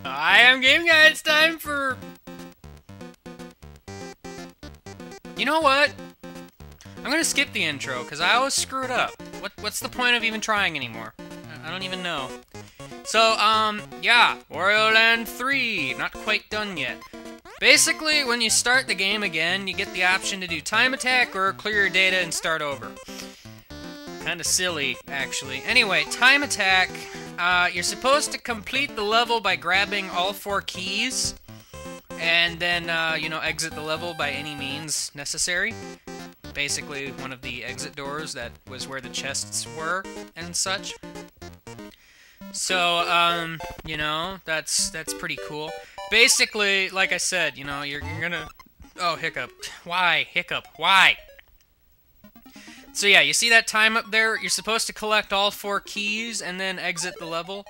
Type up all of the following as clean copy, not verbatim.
I am Game Guy. It's time for... You know what? I'm gonna skip the intro, because I always screw it up. What's the point of even trying anymore? I don't even know. So, yeah. Wario Land 3. Not quite done yet. Basically, when you start the game again, you get the option to do time attack or clear your data and start over. Kinda silly, actually. Anyway, time attack. You're supposed to complete the level by grabbing all 4 keys, and then, you know, exit the level by any means necessary. Basically, one of the exit doors that was where the chests were, and such. So, you know, that's pretty cool. Basically, like I said, you know, you're gonna... Oh, hiccup. Why? Hiccup. Why? So yeah, you see that time up there? You're supposed to collect all 4 keys and then exit the level.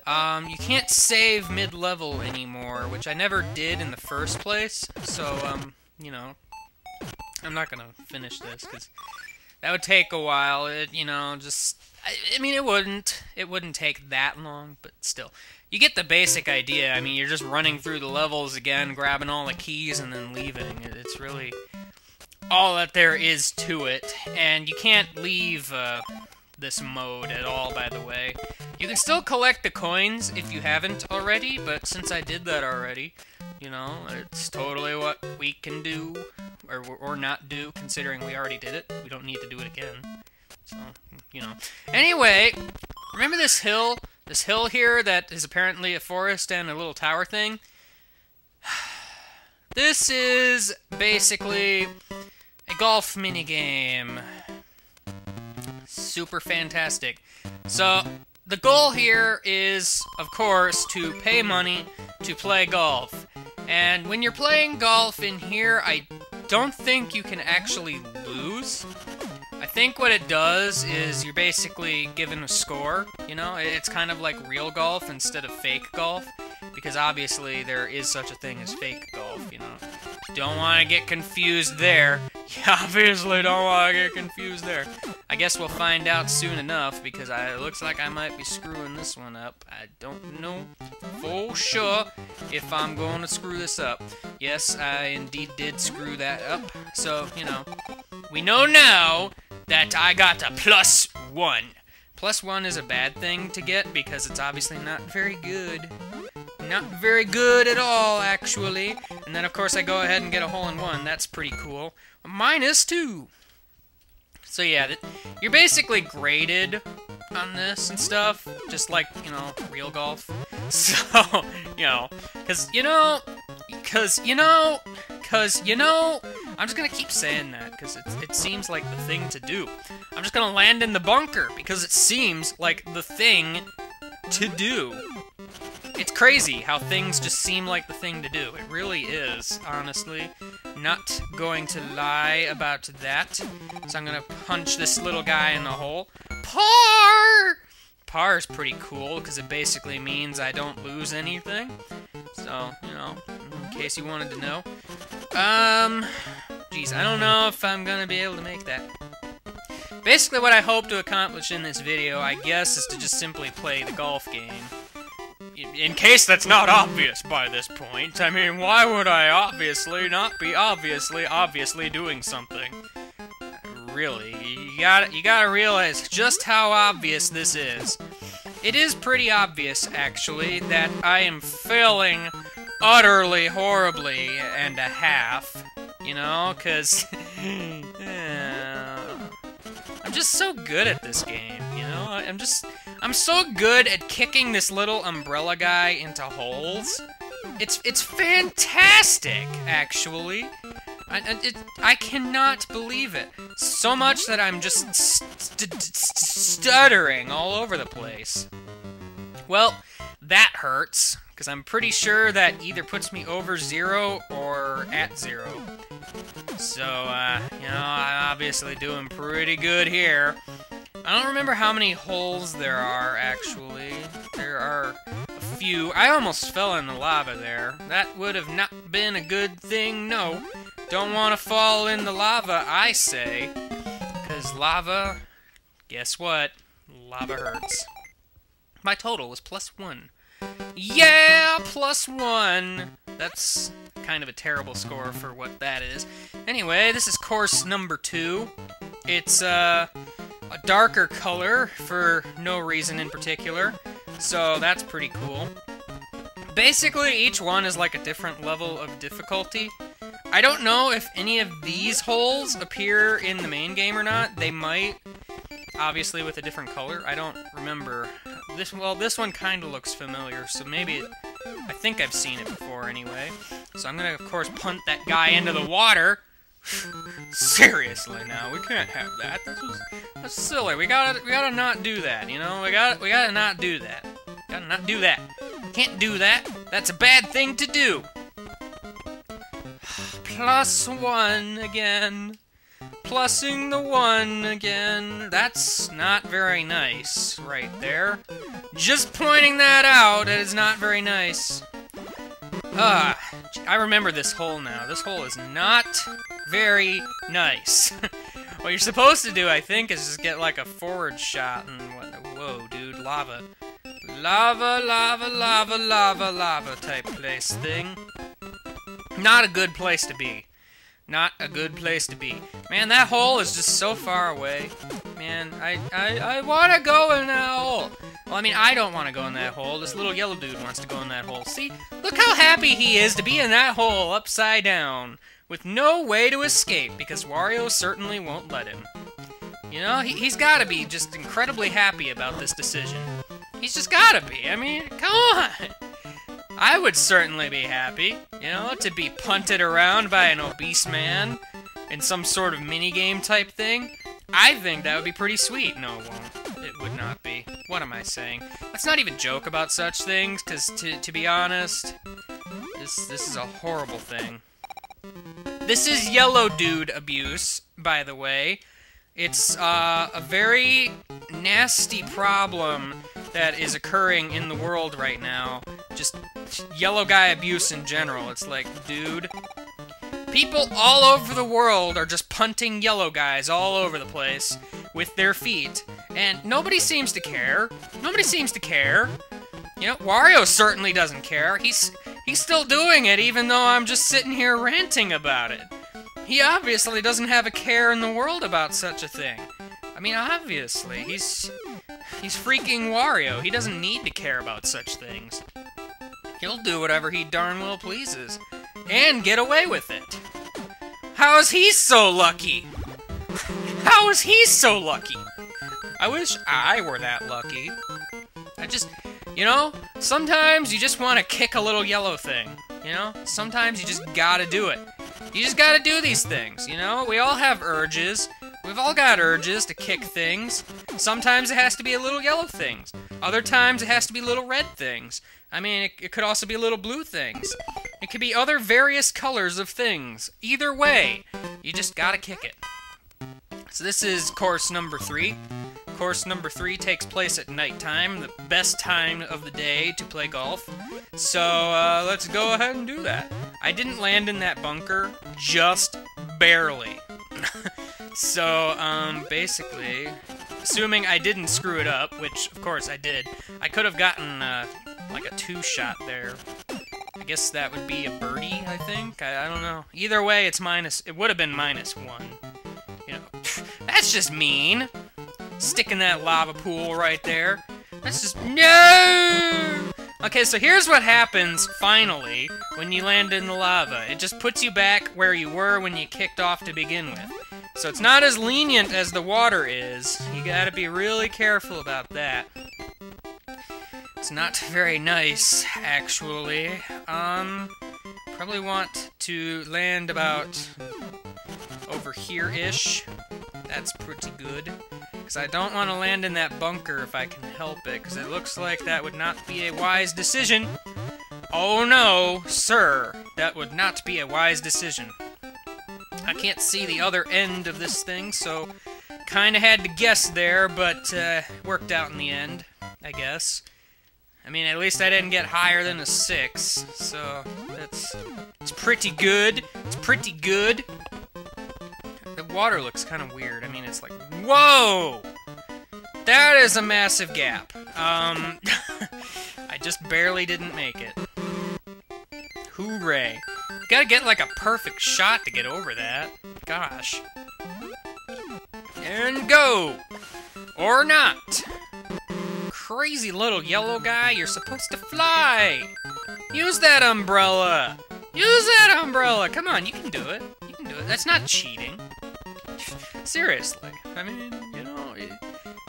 You can't save mid-level anymore, which I never did in the first place. So, you know, I'm not gonna finish this, because that would take a while. It, you know, just... I mean, it wouldn't take that long, but still. You get the basic idea. I mean, you're just running through the levels again, grabbing all the keys, and then leaving. It's really all that there is to it. And you can't leave this mode at all, by the way. You can still collect the coins if you haven't already, but since I did that already, you know, it's totally what we can do, or not do, considering we already did it. We don't need to do it again. So, you know. Anyway, remember this hill? This hill here that is apparently a forest and a little tower thing? This is basically a golf minigame. Super fantastic. So, the goal here is, of course, to pay money to play golf. And when you're playing golf in here, I don't think you can actually lose. I think what it does is you're basically given a score, you know? It's kind of like real golf instead of fake golf, because obviously there is such a thing as fake golf, you know? Don't want to get confused there. You obviously don't want to get confused there. I guess we'll find out soon enough, because it looks like I might be screwing this one up. I don't know for sure if I'm going to screw this up. Yes, I indeed did screw that up. So, you know, we know now that I got a +1. +1 is a bad thing to get because it's obviously not very good. Not very good at all, actually. And then, of course, I go ahead and get a hole-in-one. That's pretty cool. -2. So, yeah, you're basically graded on this and stuff, just like, you know, real golf. So, you know, because, you know, I'm just gonna keep saying that, because it seems like the thing to do. I'm just gonna land in the bunker, because it seems like the thing to do. It's crazy how things just seem like the thing to do. It really is, honestly. Not going to lie about that. So I'm gonna punch this little guy in the hole. Par! Par is pretty cool, because it basically means I don't lose anything. So, you know, in case you wanted to know. Geez, I don't know if I'm gonna be able to make that. Basically, what I hope to accomplish in this video, I guess, is to just simply play the golf game. In case that's not obvious by this point. I mean, why would I obviously not be obviously doing something? Really, you gotta realize just how obvious this is. It is pretty obvious, actually, that I am failing utterly horribly and a half, you know, because I'm just so good at this game, you know? I'm so good at kicking this little umbrella guy into holes. It's fantastic, actually. I cannot believe it. So much that I'm just stuttering all over the place. Well, that hurts, because I'm pretty sure that either puts me over 0 or at 0. So, you know, I'm obviously doing pretty good here. I don't remember how many holes there are, actually. There are a few. I almost fell in the lava there. That would have not been a good thing, no. Don't want to fall in the lava, I say. Because guess what? Lava hurts. My total was +1. Yeah, +1. That's kind of a terrible score for what that is. Anyway, this is course number 2. It's a darker color for no reason in particular, so that's pretty cool. Basically, each one is like a different level of difficulty. I don't know if any of these holes appear in the main game or not. They might, obviously with a different color. I don't remember. This one kind of looks familiar, so maybe I think I've seen it before anyway. So I'm gonna, of course, punt that guy into the water. Seriously, now we can't have that. That's silly. We gotta not do that. You know, we gotta not do that. Gotta not do that. Can't do that. That's a bad thing to do. +1 again. Plussing the 1 again. That's not very nice, right there. Just pointing that out. It is not very nice. I remember this hole now. This hole is not very nice. What you're supposed to do, I think, is just get like a forward shot and what? Whoa, dude, lava. Lava, lava, lava, lava, lava type place thing. Not a good place to be. Not a good place to be. Man, that hole is just so far away. Man, I want to go in that hole. Well, I mean, I don't want to go in that hole. This little yellow dude wants to go in that hole. See? Look how happy he is to be in that hole upside down with no way to escape because Wario certainly won't let him. You know, he's got to be just incredibly happy about this decision. He's just got to be. I mean, come on. I would certainly be happy, you know, to be punted around by an obese man in some sort of minigame type thing. I think that would be pretty sweet. No, it won't. It would not be. What am I saying? Let's not even joke about such things, because to be honest, this is a horrible thing. This is yellow dude abuse, by the way. It's a very nasty problem that is occurring in the world right now. Just yellow guy abuse in general. It's like, dude, people all over the world are just punting yellow guys all over the place with their feet, and nobody seems to care. Nobody seems to care. You know, Wario certainly doesn't care. He's still doing it even though I'm just sitting here ranting about it. He obviously doesn't have a care in the world about such a thing. I mean, obviously, he's freaking Wario. He doesn't need to care about such things. He'll do whatever he darn well pleases. And get away with it. How is he so lucky? How is he so lucky? I wish I were that lucky. You know, sometimes you just want to kick a little yellow thing. You know, sometimes you just gotta do it. You just gotta do these things, you know? We all have urges. We've all got urges to kick things. Sometimes it has to be a little yellow things. Other times it has to be little red things. I mean, it could also be little blue things. It could be other various colors of things. Either way, you just gotta kick it. So this is course number 3. Course number 3 takes place at nighttime, the best time of the day to play golf. So let's go ahead and do that. I didn't land in that bunker, just barely. So, basically, assuming I didn't screw it up, which, of course, I did, I could have gotten, like a 2-shot there. I guess that would be a birdie, I think? I don't know. Either way, it would have been -1. You know, that's just mean. Sticking that lava pool right there. That's just, no! Okay, so here's what happens, finally, when you land in the lava. It just puts you back where you were when you kicked off to begin with. So it's not as lenient as the water is. You gotta be really careful about that. It's not very nice, actually. Probably want to land about over here-ish. That's pretty good. Because I don't want to land in that bunker if I can help it, because it looks like that would not be a wise decision. Oh no, sir, that would not be a wise decision. I can't see the other end of this thing, so kind of had to guess there, but worked out in the end, I guess. I mean, at least I didn't get higher than a 6, so it's pretty good. It's pretty good. The water looks kind of weird. I mean, it's like, whoa! That is a massive gap. I just barely didn't make it. Hooray. You gotta get like a perfect shot to get over that. Gosh. And go! Or not. Crazy little yellow guy, you're supposed to fly! Use that umbrella! Use that umbrella! Come on, you can do it. You can do it. That's not cheating. Seriously. I mean, you know,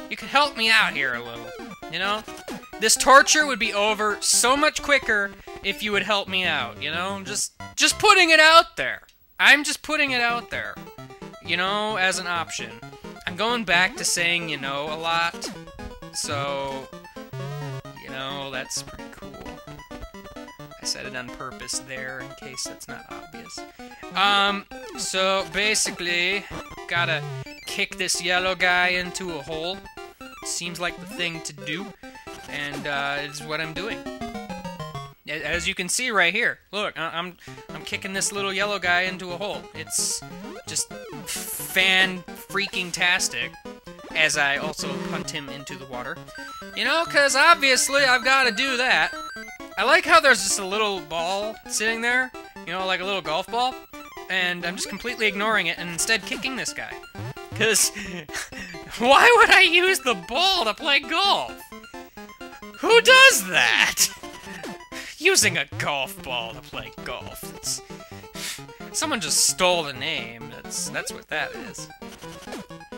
you could help me out here a little. You know? This torture would be over so much quicker if you would help me out, you know? Just putting it out there. I'm just putting it out there. You know, as an option. I'm going back to saying you know a lot. So, you know, that's pretty cool. I said it on purpose there in case that's not obvious. So basically, gotta kick this yellow guy into a hole. Seems like the thing to do, and it's what I'm doing. As you can see right here, look, I'm kicking this little yellow guy into a hole. It's just fan-freaking-tastic, as I also punt him into the water. You know, because obviously I've got to do that. I like how there's just a little ball sitting there, you know, like a little golf ball, and I'm just completely ignoring it and instead kicking this guy. Because why would I use the ball to play golf? Who does that? Using a golf ball to play golf. Someone just stole the name. That's what that is.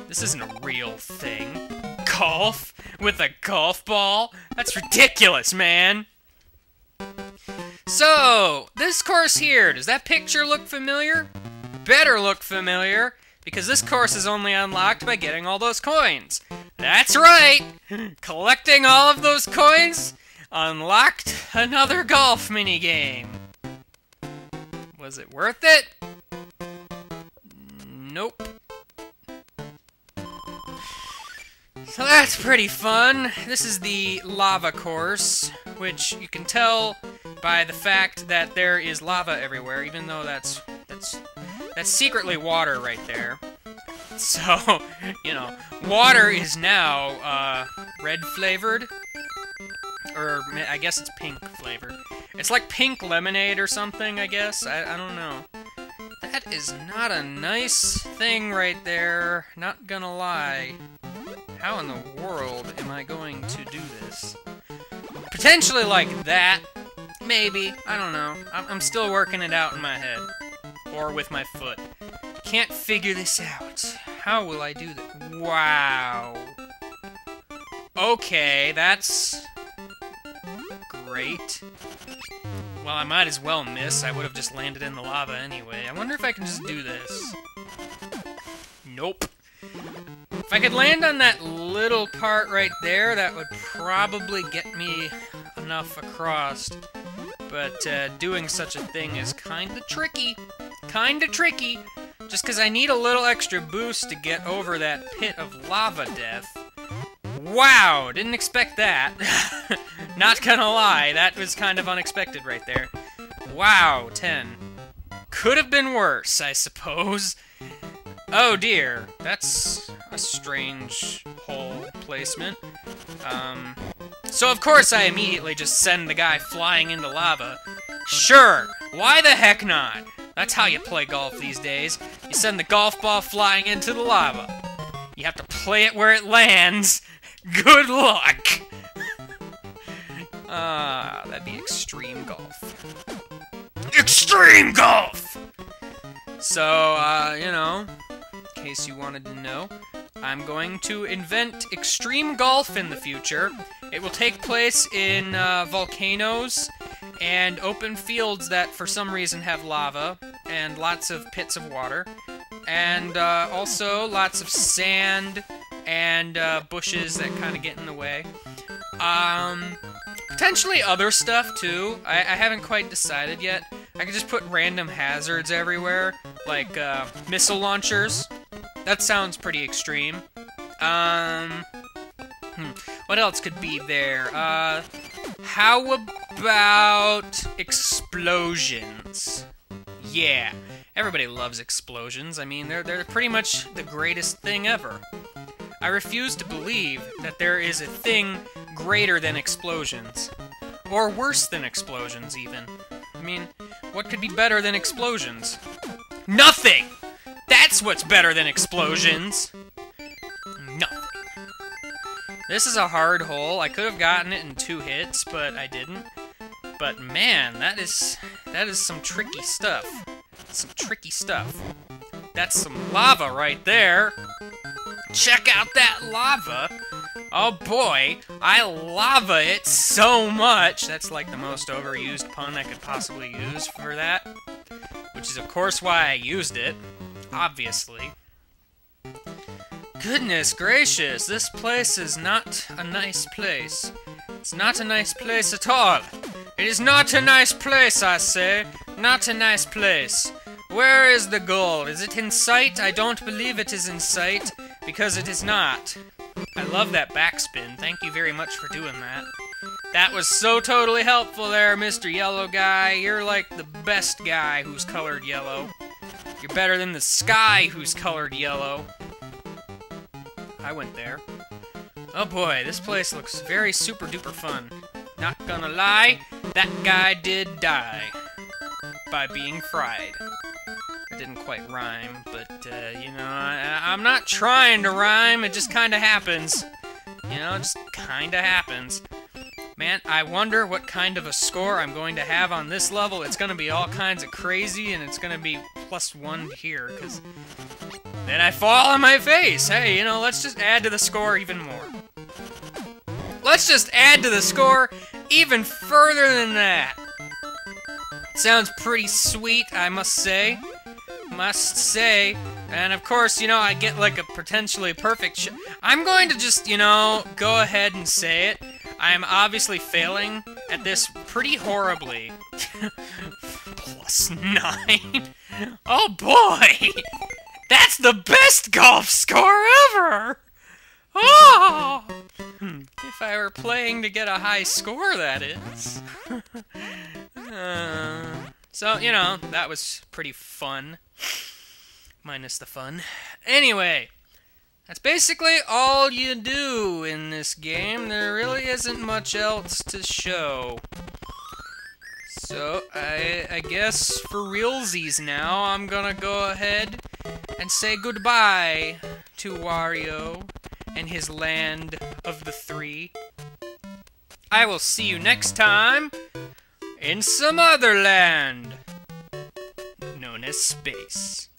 This isn't a real thing. Golf? With a golf ball? That's ridiculous, man! So, this course here, does that picture look familiar? Better look familiar, because this course is only unlocked by getting all those coins. That's right! Collecting all of those coins unlocked another golf minigame. Was it worth it? Nope. So that's pretty fun. This is the lava course, which you can tell by the fact that there is lava everywhere, even though that's secretly water right there. So, you know, water is now red flavored, or I guess it's pink flavored. It's like pink lemonade or something, I guess. I don't know. That is not a nice thing right there, not gonna lie. How in the world am I going to do this? Potentially like that. Maybe. I don't know. I'm still working it out in my head. Or with my foot. Can't figure this out. How will I do that? Wow. Okay, that's great. Well, I might as well miss. I would have just landed in the lava anyway. I wonder if I can just do this. Nope. If I could land on that little part right there, that would probably get me enough across. But doing such a thing is kinda tricky. Kinda tricky. Just because I need a little extra boost to get over that pit of lava death. Wow, didn't expect that. Not gonna lie, that was kind of unexpected right there. Wow, 10. Could have been worse, I suppose. Oh dear, that's a strange hole placement. So of course I immediately just send the guy flying into lava. Sure, why the heck not? That's how you play golf these days. You send the golf ball flying into the lava. You have to play it where it lands. Good luck! That'd be extreme golf. Extreme golf! So, you know, in case you wanted to know, I'm going to invent extreme golf in the future. It will take place in volcanoes and open fields that for some reason have lava and lots of pits of water, and also lots of sand and bushes that kind of get in the way. Potentially other stuff too. I haven't quite decided yet. I could just put random hazards everywhere, like missile launchers. That sounds pretty extreme. What else could be there? How about explosions? Yeah, everybody loves explosions. I mean, they're pretty much the greatest thing ever. I refuse to believe that there is a thing greater than explosions. Or worse than explosions, even. I mean, what could be better than explosions? Nothing! That's what's better than explosions! Nothing. This is a hard hole. I could have gotten it in 2 hits, but I didn't. But man, that is some tricky stuff. Some tricky stuff. That's some lava right there. Check out that lava. Oh boy, I lava it so much. That's like the most overused pun I could possibly use for that. Which is of course why I used it. Obviously. Goodness gracious, this place is not a nice place. It's not a nice place at all. It is not a nice place, I say. Not a nice place. Where is the goal? Is it in sight? I don't believe it is in sight, because it is not. I love that backspin. Thank you very much for doing that. That was so totally helpful there, Mr. Yellow Guy. You're like the best guy who's colored yellow. You're better than the sky who's colored yellow. I went there. Oh boy, this place looks very super duper fun. Not gonna lie, that guy did die by being fried. It didn't quite rhyme, but, you know, I'm not trying to rhyme, it just kinda happens. You know, it just kinda happens. Man, I wonder what kind of a score I'm going to have on this level. It's gonna be all kinds of crazy, and it's gonna be +1 here, because then I fall on my face. Hey, you know, let's just add to the score even more. Let's just add to the score even further than that. Sounds pretty sweet, I must say. And of course, you know, I get like a potentially perfect I'm going to just, you know, go ahead and say it. I am obviously failing at this pretty horribly. +9. Oh boy! That's the best golf score ever! Oh! If I were playing to get a high score, that is. So, you know, that was pretty fun. Minus the fun. Anyway, that's basically all you do in this game. There really isn't much else to show. So, I guess for realsies now, I'm gonna go ahead and say goodbye to Wario and his land of the 3. I will see you next time in some other land known as space.